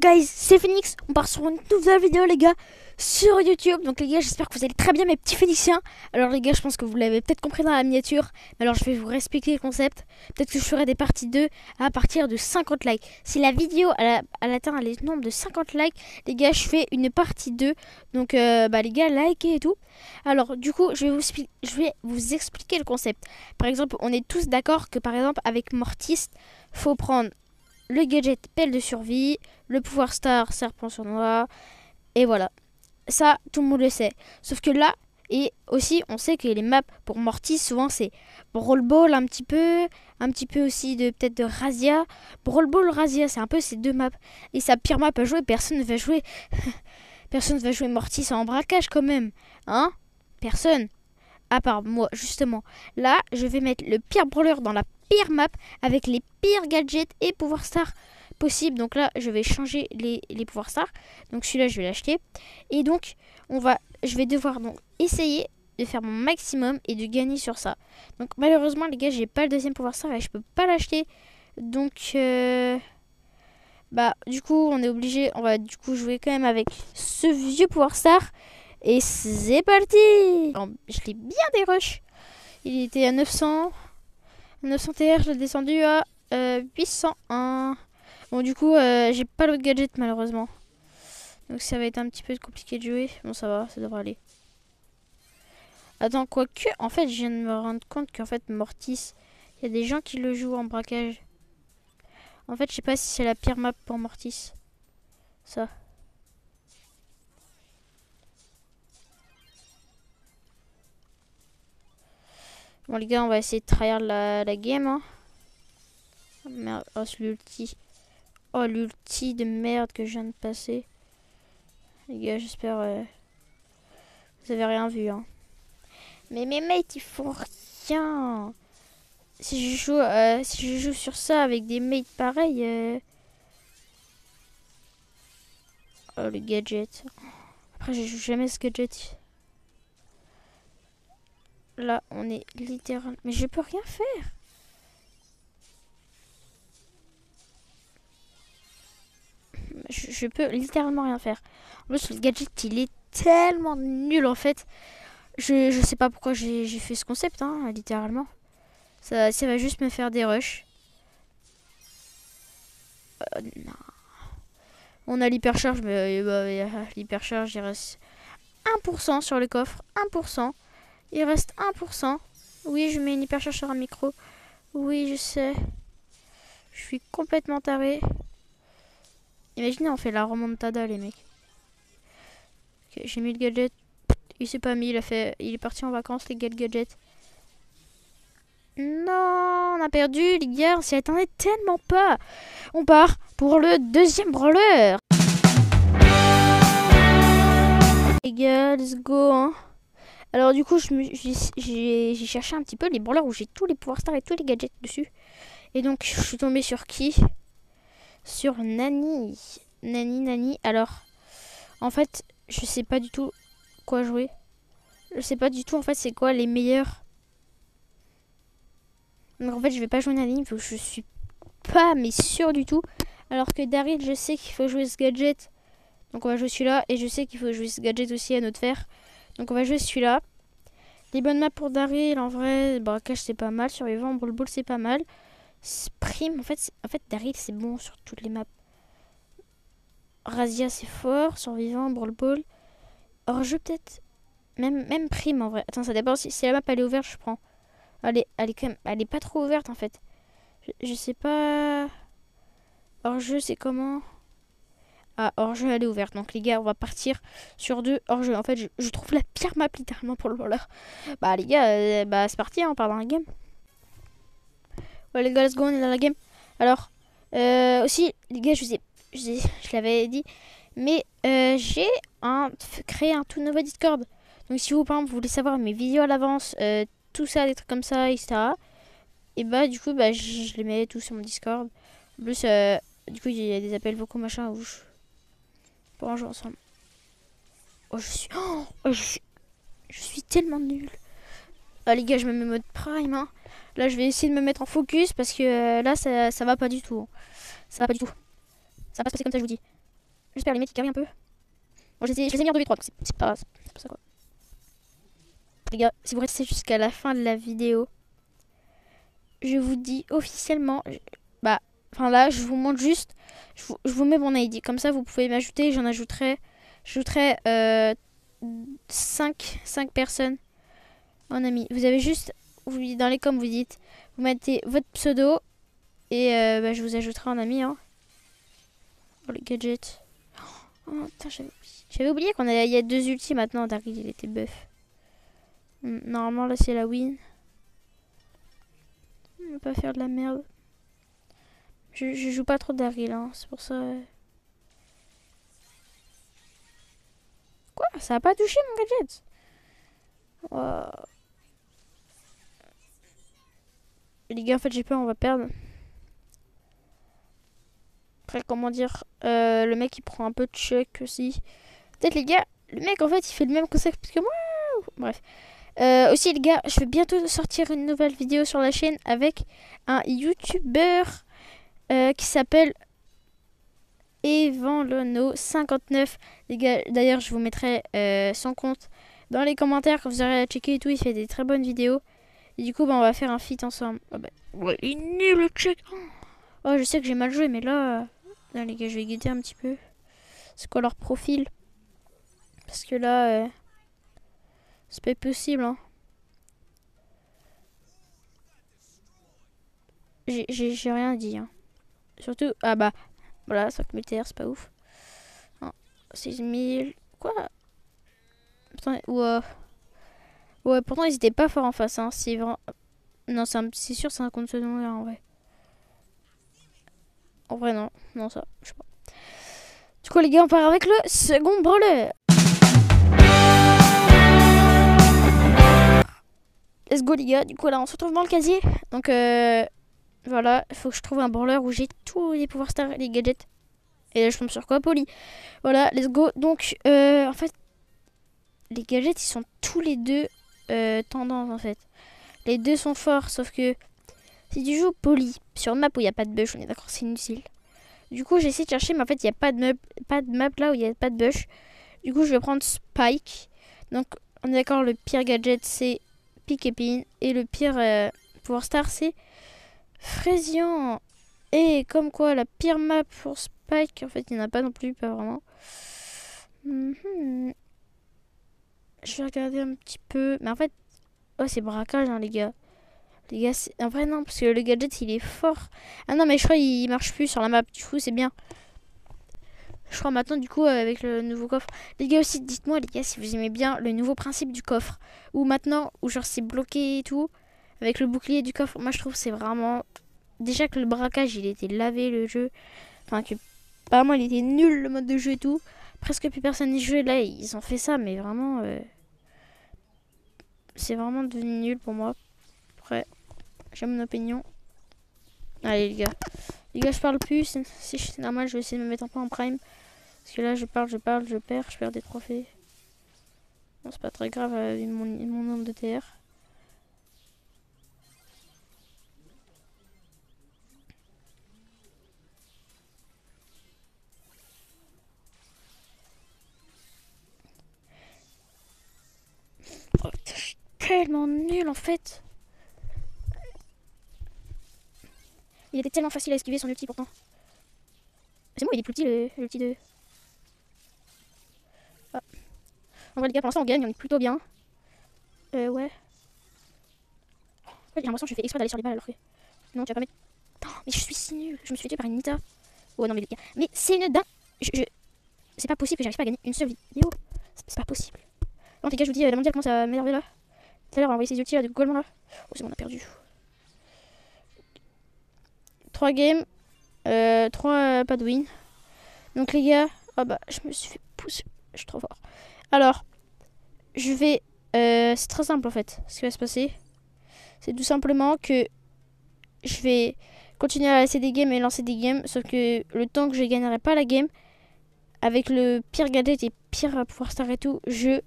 guys, c'est Phoenix, on part sur une nouvelle vidéo les gars sur YouTube. Donc les gars, j'espère que vous allez très bien mes petits Phéniciens. Alors les gars, je pense que vous l'avez peut-être compris dans la miniature, mais alors je vais vous expliquer le concept. Peut-être que je ferai des parties 2 à partir de 50 likes. Si la vidéo elle atteint le nombre de 50 likes, les gars, je fais une partie 2. Donc les gars, likez et tout. Alors du coup, je vais vous expliquer le concept. Par exemple, on est tous d'accord que par exemple avec Mortis, faut prendre le gadget pelle de survie, le pouvoir star serpent sur noix, et voilà. Ça, tout le monde le sait. Sauf que là, et aussi, on sait que les maps pour Mortis, souvent c'est Brawl Ball un petit peu aussi de peut-être de Razia. Brawl Ball, Razia, c'est un peu ces deux maps. Et sa pire map à jouer, personne ne va jouer. Personne ne va jouer Mortis en braquage quand même. Hein? Personne. À part moi, justement. Là, je vais mettre le pire brawler dans la pire map avec les pires gadgets et pouvoirs stars possibles. Donc là, je vais changer les pouvoirs stars. Donc celui-là, je vais l'acheter. Et donc, je vais devoir donc essayer de faire mon maximum et de gagner sur ça. Donc malheureusement, les gars, j'ai pas le deuxième pouvoir star et je peux pas l'acheter. Donc, du coup, on est obligé. On va du coup jouer quand même avec ce vieux pouvoir star. Et c'est parti! Je l'ai bien dérush. Il était à 900 TR, je l'ai descendu à 801. Bon, du coup, j'ai pas le gadget malheureusement. Donc ça va être un petit peu compliqué de jouer. Bon, ça va, ça devrait aller. Attends, quoique, en fait, je viens de me rendre compte qu'en fait, Mortis, il y a des gens qui le jouent en braquage. En fait, je sais pas si c'est la pire map pour Mortis. Ça. Bon les gars, on va essayer de tryhard la game. Hein. Merde, oh c'est l'ulti. Oh l'ulti de merde que je viens de passer. Les gars, j'espère vous avez rien vu. Hein. Mais mes mates ils font rien. Si je joue sur ça avec des mates pareils. Oh le gadget. Après je joue jamais ce gadget. Là, on est littéralement... Mais je peux rien faire. Je peux littéralement rien faire. En plus, le gadget, il est tellement nul, en fait. Je sais pas pourquoi j'ai fait ce concept, hein, littéralement. Ça va juste me faire des rushs. Non. On a l'hypercharge, mais l'hypercharge, il reste 1% sur le coffre. 1%. Il reste 1%. Oui, je mets une hypercharge sur un micro. Oui, je sais. Je suis complètement taré. Imaginez, on fait la remontada, les mecs. Okay, j'ai mis le gadget. Il s'est pas mis, il est parti en vacances, les gadgets. Non, on a perdu, les gars. On s'y attendait tellement pas. On part pour le deuxième brawler. Les gars, let's go. Hein. Alors du coup, j'ai cherché un petit peu les brawlers où j'ai tous les pouvoirs stars et tous les gadgets dessus. Et donc, je suis tombée sur qui? Sur Nani. Nani. Alors, en fait, je sais pas du tout quoi jouer. Je sais pas du tout, en fait, c'est quoi les meilleurs. Donc, en fait, je vais pas jouer Nani, parce que je suis pas, mais sûre du tout. Alors que Daryl, je sais qu'il faut jouer ce gadget. Donc, on va jouer celui-là. Et je sais qu'il faut jouer ce gadget aussi à notre fer. Donc, on va jouer celui-là. Les bonnes maps pour Daryl, en vrai, braquage, c'est pas mal. Survivant, Brawl Ball, c'est pas mal. Prime, en fait Daryl c'est bon sur toutes les maps. Razia c'est fort, survivant, Brawl Ball. Hors-jeu peut-être. Même Prime en vrai. Attends, ça dépend si la map elle est ouverte, je prends. Elle est quand même. Elle est pas trop ouverte en fait. Je sais pas. Hors-jeu c'est comment? Ah, hors-jeu elle est ouverte. Donc les gars, on va partir sur 2 hors-jeu. En fait, je trouve la pire map littéralement pour le brawler. Bah les gars, c'est parti, hein, on part dans la game. Ouais les gars, let's go, on est dans la game. Alors, aussi, les gars, je l'avais dit, mais j'ai créé un tout nouveau Discord. Donc si vous, par exemple, vous voulez savoir mes vidéos à l'avance, tout ça, des trucs comme ça, etc. Et du coup, je les mets tous sur mon Discord. En plus, du coup, il y a des appels vocaux, machin, où pour en jouer ensemble. Oh, je suis tellement nulle. Ah les gars, je me mets mode prime, hein. Là, je vais essayer de me mettre en focus parce que là, ça va pas du tout. Ça va pas du tout. Ça va pas se passer comme ça, je vous dis. J'espère limite qu'il carry un peu. Bon, je les ai mis en 2v3, donc c'est pas ça quoi. Les gars, si vous restez jusqu'à la fin de la vidéo, je vous dis officiellement, bah, enfin là, je vous montre juste, je vous mets mon ID. Comme ça, vous pouvez m'ajouter, j'ajouterai 5 personnes en ami. Vous avez juste, dans les coms, vous mettez votre pseudo et bah, je vous ajouterai en ami. Hein. Oh, les gadgets. Oh, putain, j'avais oublié il y a 2 ultis maintenant. Daryl, il était buff. Normalement, là, c'est la win. On va pas faire de la merde. Je joue pas trop Daryl, hein. C'est pour ça. Quoi? Ça a pas touché mon gadget? Wow. Les gars, en fait, j'ai peur, on va perdre. Après, comment dire, le mec, il prend un peu de choc aussi. Peut-être, les gars, le mec, en fait, il fait le même concept que moi. Bref. Aussi, les gars, je vais bientôt sortir une nouvelle vidéo sur la chaîne avec un YouTuber qui s'appelle Evanlono59. Les gars, d'ailleurs, je vous mettrai son compte dans les commentaires quand vous aurez à checker et tout. Il fait des très bonnes vidéos. Et du coup, bah, on va faire un feat ensemble. Oh, bah, ouais, il est nul le check. Oh, je sais que j'ai mal joué, mais là, les gars, je vais guetter un petit peu. C'est quoi leur profil? Parce que là, c'est pas possible, hein. J'ai rien dit, hein. Surtout, ah bah, voilà, 5000 TR, c'est pas ouf. 6000, quoi? Putain, ouais, pourtant, ils étaient pas forts en face, hein. C'est vraiment... Non, c'est sûr, c'est un compte secondaire, en vrai. En vrai, non. Non, ça, je sais pas. Du coup, les gars, on part avec le second brawler. Let's go, les gars. Du coup, là, on se retrouve dans le casier. Donc, voilà, il faut que je trouve un brawler où j'ai tous les pouvoirs stars, les gadgets. Et là, je tombe sur quoi? Poli. Voilà, let's go. Donc, en fait, les gadgets, ils sont tous les deux tendance, en fait. Les deux sont forts, sauf que si tu joues Poli sur une map où il n'y a pas de bush, on est d'accord, c'est inutile. Du coup, j'ai essayé de chercher, mais en fait, il n'y a pas de map là où il n'y a pas de bush. Du coup, je vais prendre Spike. Donc, on est d'accord, le pire gadget, c'est Pick et Pin. Et le pire pouvoir star, c'est Fraisian. Et comme quoi, la pire map pour Spike, en fait, il n'y en a pas non plus, pas vraiment. Je vais regarder un petit peu. Mais en fait, oh, c'est braquage, hein, les gars. Les gars, en vrai, non, parce que le gadget, il est fort. Ah non, mais je crois qu'il marche plus sur la map. Du coup, c'est bien. Je crois maintenant, du coup, avec le nouveau coffre. Les gars, aussi, dites-moi, les gars, si vous aimez bien le nouveau principe du coffre. Ou maintenant, où genre, c'est bloqué et tout. Avec le bouclier du coffre. Moi, je trouve que c'est vraiment... Déjà que le braquage, il était lavé, le jeu. Enfin, que... Apparemment, il était nul, le mode de jeu et tout. Presque plus personne n'y jouait. Là, ils ont fait ça, mais vraiment... C'est vraiment devenu nul pour moi. Après, j'ai mon opinion. Allez, les gars. Les gars, je parle plus. Si c'est normal, je vais essayer de me mettre un peu en prime. Parce que là, je perds des trophées. Bon, c'est pas très grave vu mon nombre de TR. Oh, putain, je suis tellement nul en fait. Il était tellement facile à esquiver son ulti pourtant. C'est moi, il est plus petit l'ulti de... Ah. En vrai les gars, pour l'instant on gagne, on est plutôt bien. Ouais. En fait, j'ai l'impression que je fais exprès d'aller sur les balles alors que... Non, tu vas pas mettre... Oh, mais je suis si nul. Je me suis fait tuer par une Nita. Oh non mais les gars. Mais c'est une dingue... C'est pas possible que j'arrive pas à gagner une seule vidéo. C'est pas possible. Non les gars, je vous dis, la mondiale commence à m'énerver là. Tout à l'heure on a envoyé ses ultis là de Goldman là. Oh c'est bon, on a perdu. 3 games. 3 pas de win. Donc les gars, oh bah je me suis fait pousser. Je suis trop fort. Alors, je vais... c'est très simple en fait, ce qui va se passer. C'est tout simplement que je vais continuer à lancer des games et lancer des games. Sauf que le temps que je gagnerai pas la game, avec le pire gadget et pire pouvoir star et tout, je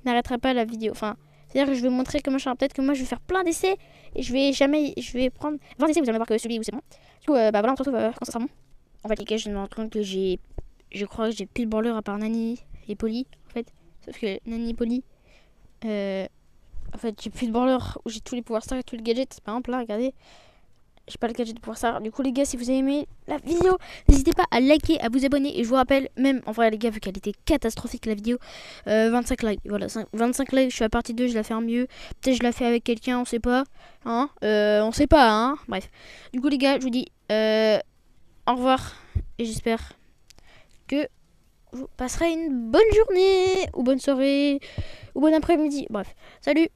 n'arrêterai pas la vidéo. Enfin, c'est-à-dire que je vais montrer comment je... Peut-être que moi je vais faire plein d'essais et je vais prendre 20 essais, vous allez voir que celui où c'est bon. Du coup, bah voilà, on se retrouve quand ça sera bon. En fait les gars, je me rends compte que j'ai je crois que j'ai plus de brawler à part Nani et Polly, en fait. Sauf que Nani et Polly, en fait, j'ai plus de brawler où j'ai tous les pouvoirs stars et tous les gadgets. Par exemple, là, regardez, j'ai pas le gadget de pouvoir star. Du coup, les gars, si vous avez aimé la vidéo, n'hésitez pas à liker, à vous abonner. Et je vous rappelle, même en vrai, les gars, vu qu'elle était catastrophique la vidéo, 25 likes. Voilà, 25 likes, je suis à partie 2, je la fais en mieux. Peut-être je la fais avec quelqu'un, on sait pas. Hein, on sait pas, hein. Bref. Du coup, les gars, je vous dis au revoir. Et j'espère que vous passerez une bonne journée, ou bonne soirée, ou bon après-midi. Bref, salut!